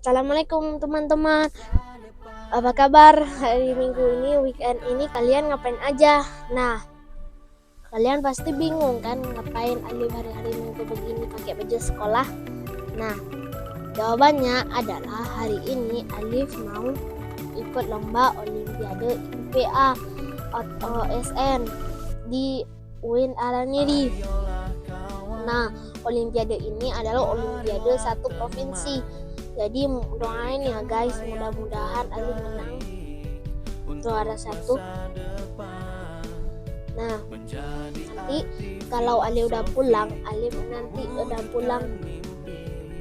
Assalamualaikum teman-teman. Apa kabar hari Minggu ini, weekend ini kalian ngapain aja? Nah, kalian pasti bingung kan ngapain Alif hari-hari Minggu begini pakai baju sekolah? Nah, jawabannya adalah hari ini Alif mau ikut lomba Olimpiade IPA atau OSN di UIN Araniri. Nah, Olimpiade ini adalah Olimpiade satu provinsi. Jadi doain ya guys, mudah-mudahan Alif menang juara satu. Nah, nanti kalau Alif udah pulang,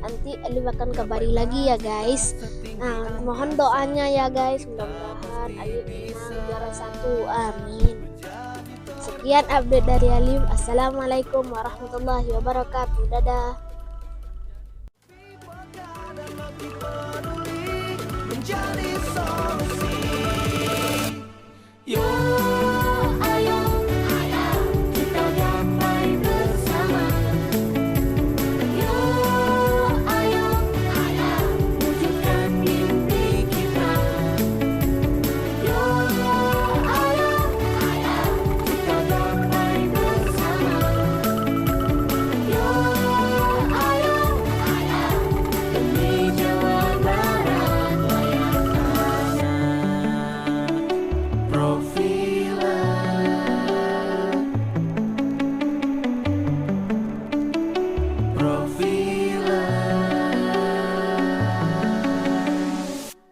nanti Alif akan kabari lagi ya guys. Nah, mohon doanya ya guys, mudah-mudahan Alif menang juara satu. Amin. Sekian update dari Alif. Assalamualaikum warahmatullahi wabarakatuh. Dadah. Menjadi solusi. Yuk, ayo, kita gapai bersama. Yuk, ayo, wujudkan mimpi kita. Yuk, ayo, kita gapai bersama. Yuk, ayo, demi Jawa Barat layak tanah.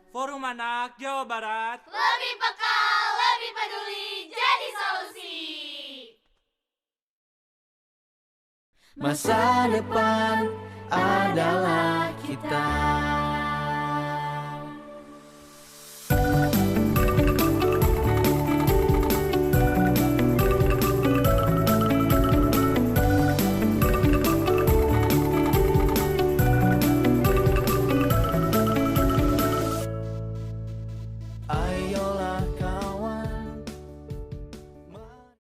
Forum Anak Jawa Barat. Lebih peka, lebih peduli, jadi solusi. Masa depan adalah kita.